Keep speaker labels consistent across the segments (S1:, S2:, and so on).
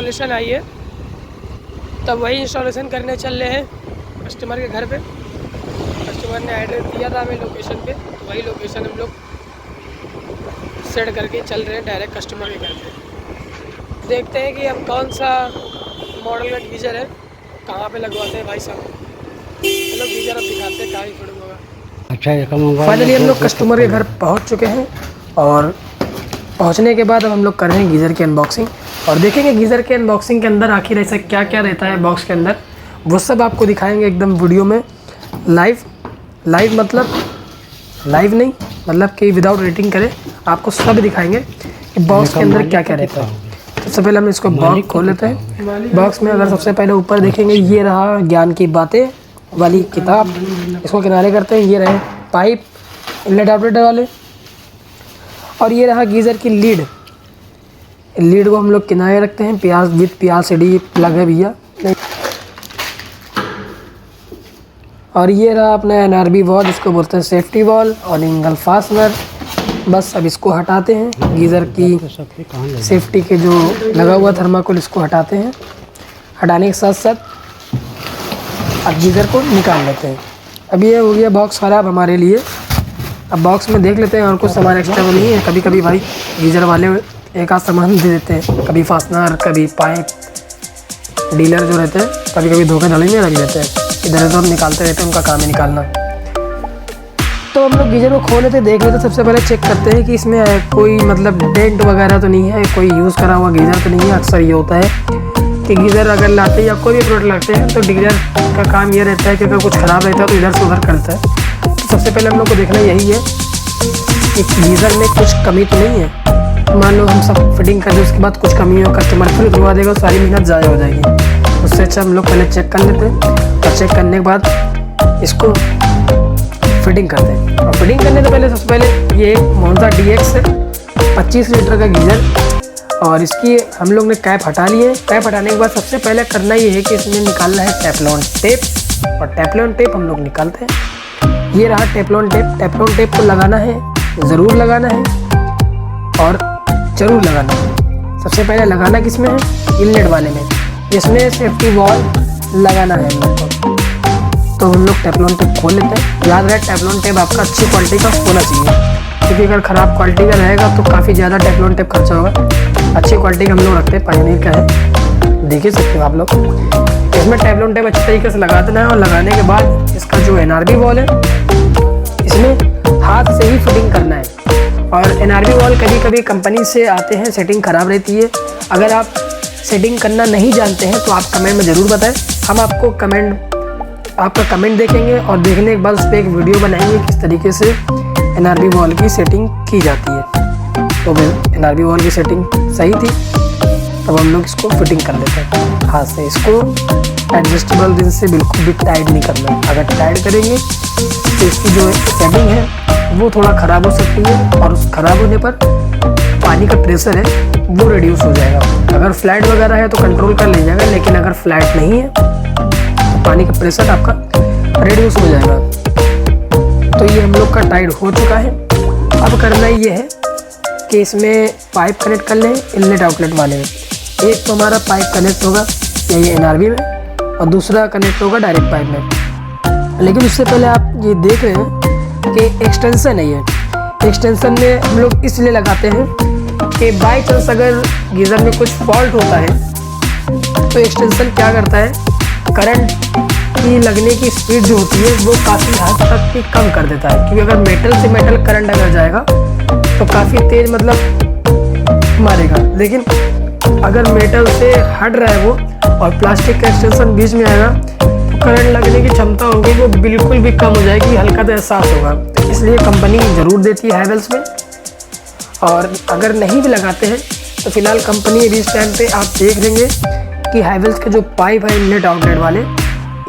S1: Installation आई है, तब वही इंस्टॉलेशन करने चल रहे हैं कस्टमर के घर पे। कस्टमर ने एड्रेस दिया था हमें लोकेशन पे, तो वही लोकेशन हम लोग सेट करके चल रहे हैं डायरेक्ट कस्टमर के घर पे। देखते हैं कि हम कौन सा मॉडल का गीज़र है, कहाँ पे लगवाते हैं भाई साहब। चलो गीज़र अब दिखाते हैं कहाँ ही फिटिंग होगा।
S2: अच्छा,
S1: फाइनली हम लोग कस्टमर के घर पहुँच चुके हैं और पहुँचने के बाद अब हम लोग कर रहे हैं गीज़र की अनबॉक्सिंग और देखेंगे गीज़र के अनबॉक्सिंग के अंदर आखिर ऐसा क्या क्या रहता है बॉक्स के अंदर, वो सब आपको दिखाएंगे एकदम वीडियो में लाइव मतलब लाइव नहीं, मतलब कि विदाउट रेटिंग करें आपको सब दिखाएंगे कि बॉक्स के अंदर क्या क्या रहता है। सबसे पहले हम इसको बॉक्स खोल लेते हैं। बॉक्स में अगर सबसे पहले ऊपर देखेंगे, ये रहा ज्ञान की बातें वाली किताब, इसको किनारे करते हैं। ये रहे पाइप इनलेट आउटलेट वाले और ये रहा गीज़र की लीड को हम लोग किनारे रखते हैं। PRCD प्लग है भैया। और ये रहा अपना NRB वॉल, जिसको बोलते हैं सेफ्टी वॉल और एंगल फास्टनर। बस अब इसको हटाते हैं, गीज़र की सेफ्टी के जो लगा हुआ थर्माकोल इसको हटाते हैं। हटाने के साथ साथ अब गीज़र को निकाल लेते हैं। अब ये हो गया बॉक्स ख़राब हमारे लिए। अब बॉक्स में देख लेते हैं और कुछ सामान एक्स्ट्रा नहीं है। कभी कभी भाई गीज़र वाले एक आध सामान दे देते हैं, कभी फास्टनर, कभी पाइप। डीलर जो रहते हैं कभी कभी धोखाधड़ी में रख देते हैं, इधर उधर निकालते रहते हैं, उनका काम है निकालना। तो हम लोग गीज़र को खोल लेते, देख लेते। सबसे पहले चेक करते हैं कि इसमें कोई मतलब डेंट वगैरह तो नहीं है, कोई यूज़ करा हुआ गीज़र तो नहीं है। अक्सर ये होता है कि गीज़र अगर लाते हैं या कोई भी प्रोडक्ट लाते हैं तो डीलर का काम ये रहता है कि अगर कुछ ख़राब रहता है तो इधर से उधर करता है। तो सबसे पहले हम लोग को देखना यही है कि गीज़र में कुछ कमी तो नहीं है। मान लो हम सब फिटिंग कर दें, उसके बाद कुछ कमी हो, कस्टमर फिर उतरवा देगा, सारी मेहनत ज़ाया हो जाएगी। उससे अच्छा हम लोग पहले चेक कर लेते हैं और चेक करने के बाद इसको फिटिंग करते हैं। और फिटिंग करने से पहले सबसे पहले ये मोन्जा DX है 25 लीटर का गीज़र और इसकी हम लोग ने कैप हटा ली है। कैप हटाने के बाद सबसे पहले करना ये है कि इसमें निकालना है टेफ्लॉन टेप और टेफ्लॉन टेप हम लोग निकालते हैं। ये रहा टेफ्लॉन टेप। टेफ्लॉन टेप को लगाना है, ज़रूर लगाना है और ज़रूर लगाना है। सबसे पहले लगाना किसमें है, इनलेट वाले में, जिसमें सेफ्टी वॉल लगाना है हम लोग को। तो हम लोग टेफ्लॉन टेप खोल लेते हैं। याद रहे टेफ्लॉन टेप आपका अच्छी क्वालिटी का होना चाहिए, क्योंकि अगर ख़राब क्वालिटी का रहेगा तो काफ़ी ज़्यादा टेफ्लॉन टेप खर्चा होगा। अच्छी क्वालिटी का हम लोग रखते हैं, पायनियर का है, देख ही सकते हो आप लोग। इसमें टेफ्लॉन टेप अच्छी तरीके से लगा देना है और लगाने के बाद इसका जो NRB वॉल है इसमें हाथ से ही फिटिंग करना है। और NRB वॉल कभी कभी कंपनी से आते हैं, सेटिंग ख़राब रहती है। अगर आप सेटिंग करना नहीं जानते हैं तो आप कमेंट में ज़रूर बताएं, हम आपको आपका कमेंट देखेंगे और देखने के बाद उस पर एक वीडियो बनाएंगे किस तरीके से NRB वॉल की सेटिंग की जाती है। तो NRB वॉल की सेटिंग सही थी, तब हम लोग इसको फिटिंग कर लेते हैं हाथ से। इसको एडजस्टेबल दिन से बिल्कुल भी टाइट नहीं करना है। अगर टाइट करेंगे तो इसकी जो सेटिंग है वो थोड़ा ख़राब हो सकती है और उस ख़राब होने पर पानी का प्रेशर है वो रिड्यूस हो जाएगा। अगर फ्लैट वगैरह है तो कंट्रोल कर ले जाएगा, लेकिन अगर फ्लैट नहीं है तो पानी का प्रेशर आपका रिड्यूस हो जाएगा। तो ये हम लोग का टाइट हो चुका है। अब करना ये है कि इसमें पाइप कनेक्ट कर लें इनलेट आउटलेट वाले में। एक तो हमारा पाइप कनेक्ट होगा ये NRB में और दूसरा कनेक्ट होगा डायरेक्ट पाइप में। लेकिन उससे पहले आप ये देख रहे हैं कि एक्सटेंसन है। ये एक्सटेंसन में हम लोग इसलिए लगाते हैं कि बाई चांस अगर गीज़र में कुछ फॉल्ट होता है तो एक्सटेंसन क्या करता है, करंट की लगने की स्पीड जो होती है वो काफ़ी हद तक की कम कर देता है। क्योंकि अगर मेटल से मेटल करंट अगर जाएगा तो काफ़ी तेज़ मतलब मारेगा, लेकिन अगर मेटल से हट रहा है वो और प्लास्टिक का एक्सटेंसन बीच में आएगा तो करंट लगने की क्षमता होगी वो बिल्कुल भी कम हो जाएगी, हल्का तो एहसास होगा। तो इसलिए कंपनी ज़रूर देती है हैवेल्स में। और अगर नहीं भी लगाते हैं तो फिलहाल कंपनी अभी इस टाइम पे आप देख लेंगे कि हैवेल्स के जो पाइप है इनलेट आउटलेट वाले,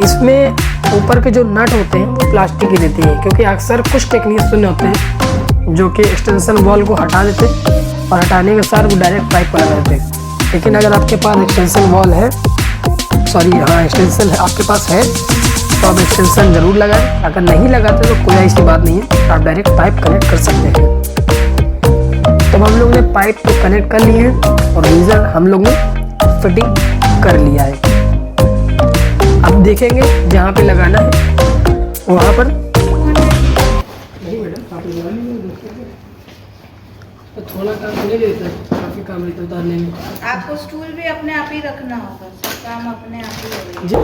S1: इसमें ऊपर के जो नट होते हैं वो प्लास्टिक की देती है। क्योंकि अक्सर कुछ टेक्नीशियन होते हैं जो कि एक्सटेंशन वॉल को हटा देते और हटाने के साथ वो डायरेक्ट पाइप को लगा देते। लेकिन अगर आपके पास एक्सटेंशन वॉल है, एक्सटेंशन है आपके पास है, तो आप एक्सटेंशन ज़रूर लगाएं। अगर नहीं लगाते तो कोई ऐसी बात नहीं है, आप डायरेक्ट पाइप कनेक्ट कर सकते हैं। तो हम लोग ने पाइप को कनेक्ट कर लिए और गीज़र हम लोग ने फिटिंग कर लिया है। अब देखेंगे जहाँ पे लगाना है वहाँ पर। नहीं मैडम, आप लगा लीजिए, तो थोड़ा काम नहीं रहता है, काफ़ी काम रहता है उतारने में।
S2: आपको स्टूल भी अपने आप ही रखना होगा, सब काम अपने आप ही होगा
S1: जी।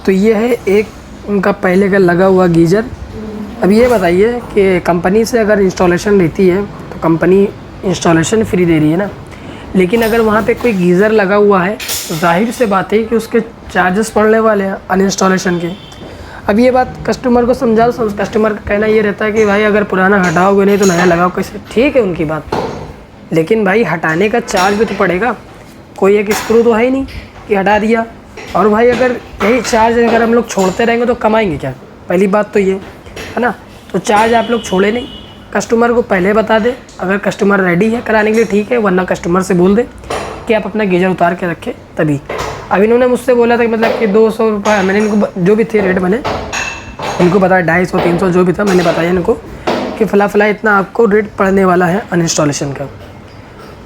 S1: तो ये है एक उनका पहले का लगा हुआ गीजर। अब ये बताइए कि कंपनी से अगर इंस्टॉलेशन रहती है तो कंपनी इंस्टॉलेशन फ्री दे रही है ना, लेकिन अगर वहाँ पे कोई गीज़र लगा हुआ है तो जाहिर से बात है कि उसके चार्जेस पड़ने वाले हैं अनइंस्टॉलेशन के। अब ये बात कस्टमर को समझाओ, कस्टमर का कहना ये रहता है कि भाई अगर पुराना हटाओगे नहीं तो नया लगाओ कैसे। ठीक है उनकी बात, लेकिन भाई हटाने का चार्ज भी तो पड़ेगा। कोई एक स्क्रू तो है ही नहीं कि हटा दिया। और भाई अगर यही चार्ज अगर हम लोग छोड़ते रहेंगे तो कमाएंगे क्या, पहली बात तो ये है ना। तो चार्ज आप लोग छोड़े नहीं, कस्टमर को पहले बता दे। अगर कस्टमर रेडी है कराने के लिए ठीक है, वरना कस्टमर से बोल दे कि आप अपना गीजर उतार के रखें तभी। अब इन्होंने मुझसे बोला था कि मतलब कि 200 रुपये, मैंने इनको जो भी थे रेट मैंने इनको बताया, 250 300 जो भी था मैंने बताया इनको कि फ़िलहाल इतना आपको रेट पड़ने वाला है अनइंस्टॉलेशन का।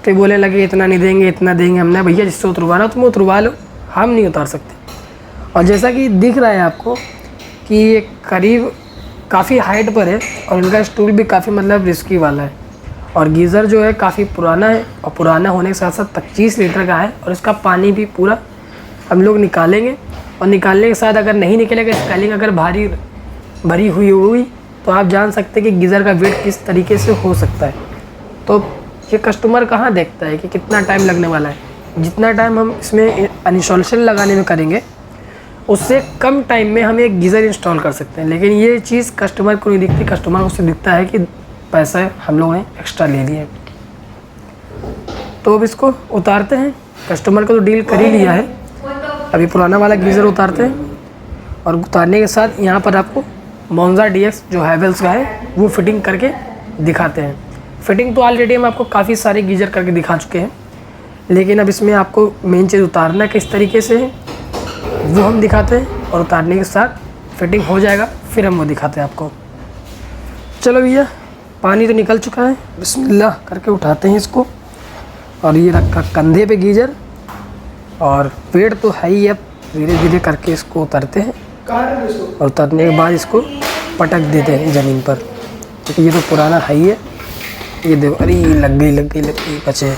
S1: तो बोले लगे इतना नहीं देंगे इतना देंगे। हमने भैया जिससे उतरवाना तुम उतरवा लो, हम नहीं उतार सकते। और जैसा कि दिख रहा है आपको कि ये करीब काफ़ी हाइट पर है और इनका स्टूल भी काफ़ी मतलब रिस्की वाला है। और गीज़र जो है काफ़ी पुराना है और पुराना होने के साथ साथ 25 लीटर का है। और इसका पानी भी पूरा हम लोग निकालेंगे और निकालने के साथ अगर नहीं निकलेगा स्पेलिंग अगर भरी हुई तो आप जान सकते हैं कि गीज़र का वेट किस तरीके से हो सकता है। तो ये कस्टमर कहाँ देखता है कि कितना टाइम लगने वाला है। जितना टाइम हम इसमें इंस्टॉलेशन लगाने में करेंगे उससे कम टाइम में हम एक गीज़र इंस्टॉल कर सकते हैं। लेकिन ये चीज़ कस्टमर को नहीं दिखती, कस्टमर को सिर्फ दिखता है कि पैसा हम लोगों ने एक्स्ट्रा ले लिए। तो अब इसको उतारते हैं। कस्टमर को तो डील कर ही लिया है, अभी पुराना वाला गीज़र उतारते हैं। और उतारने के साथ यहाँ पर आपको मोंजा DX जो हैवेल्स का है वो फिटिंग करके दिखाते हैं। फिटिंग तो ऑलरेडी हम आपको काफ़ी सारे गीज़र करके दिखा चुके हैं, लेकिन अब इसमें आपको मेन चीज़ उतारना किस तरीके से है वो हम दिखाते हैं। और उतारने के साथ फिटिंग हो जाएगा फिर हम वो दिखाते हैं आपको। चलो भैया, पानी तो निकल चुका है, बिस्मिल्लाह करके उठाते हैं इसको। और ये रखा कंधे पे गीज़र और वेट तो है ही। अब धीरे धीरे करके इसको उतारते हैं और उतारने के बाद इसको पटक देते हैं ज़मीन पर, क्योंकि ये तो पुराना है ही है। ये देखो, अरे लग गई बचे।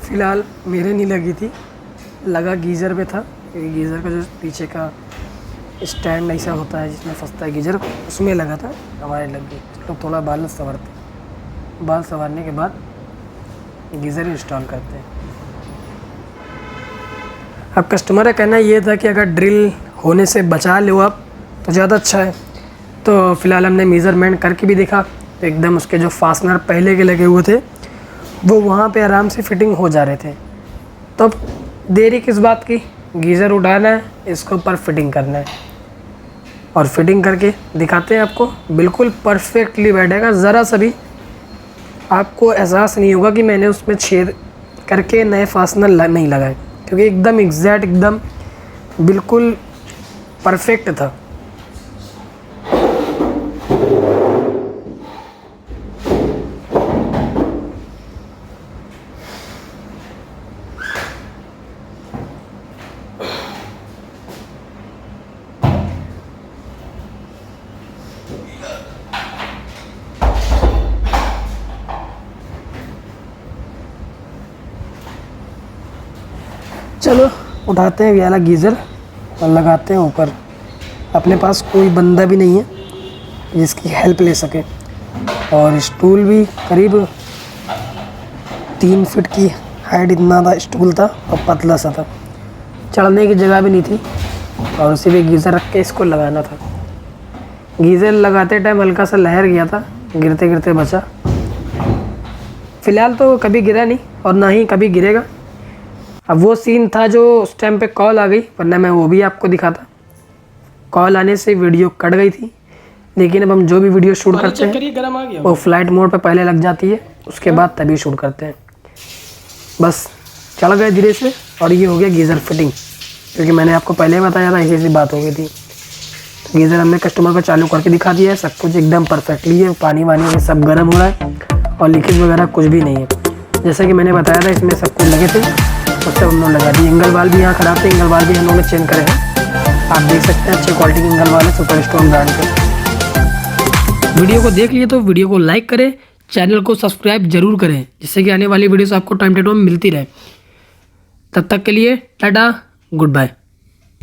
S1: फ़िलहाल मेरे नहीं लगी थी, लगा गीज़र पे था। गीज़र का जो पीछे का स्टैंड ऐसा होता है जिसमें फंसता है गीज़र, उसमें लगा था, हमारे लग गई। तो थोड़ा बाल संवारते, बाल संवारने के बाद गीज़र इंस्टॉल करते हैं। अब कस्टमर का कहना ये था कि अगर ड्रिल होने से बचा लो आप तो ज़्यादा अच्छा है। तो फ़िलहाल हमने मेज़रमेंट करके भी देखा, तो एकदम उसके जो फास्टनर पहले के लगे हुए थे वो वहाँ पे आराम से फिटिंग हो जा रहे थे। तो अब देरी किस बात की, गीज़र उठाना है, इसके ऊपर फिटिंग करना है और फिटिंग करके दिखाते हैं आपको। बिल्कुल परफेक्टली बैठेगा, ज़रा सा भी आपको एहसास नहीं होगा कि मैंने उसमें छेद करके नए फास्टनर नहीं लगाए, क्योंकि एकदम एग्जैक्ट, एकदम बिल्कुल परफेक्ट था। चलो उठाते हैं वाला गीज़र और लगाते हैं ऊपर। अपने पास कोई बंदा भी नहीं है जिसकी हेल्प ले सके, और स्टूल भी करीब 3 फीट की हाइट इतना था स्टूल था और पतला सा था, चढ़ने की जगह भी नहीं थी। और उसी पे गीज़र रख के इसको लगाना था। गीज़र लगाते टाइम हल्का सा लहर गया था, गिरते गिरते बचा। फ़िलहाल तो कभी गिरा नहीं और ना ही कभी गिरेगा। अब वो सीन था जो उस टाइम पे कॉल आ गई, वरना मैं वो भी आपको दिखाता। कॉल आने से वीडियो कट गई थी, लेकिन अब हम जो भी वीडियो शूट करते हैं वो फ्लाइट मोड पे पहले लग जाती है, उसके बाद तभी शूट करते हैं। बस चढ़ गए धीरे से और ये हो गया गीज़र फिटिंग, क्योंकि मैंने आपको पहले ही बताया था ऐसी बात हो गई थी। तो गीज़र हमने कस्टमर को चालू करके दिखा दिया है, सब कुछ एकदम परफेक्टली है, पानी वानी में सब गर्म हो रहा है और लीकेज वगैरह कुछ भी नहीं है। जैसा कि मैंने बताया था इसमें सब कुछ लगे थे, और सब हम लोग लगा दिए। एंगल वाल भी यहाँ खराब थे, एंगल वाल भी हम लोगों ने चेंज करे हैं। आप देख सकते हैं अच्छे क्वालिटी के एंगल वाल है, सुपर स्टोन ब्रांड के। वीडियो को देख लिए तो वीडियो को लाइक करें, चैनल को सब्सक्राइब जरूर करें, जिससे कि आने वाली वीडियोस आपको टाइम टू टाइम मिलती रहे। तब तक के लिए टाटा, गुड बाय।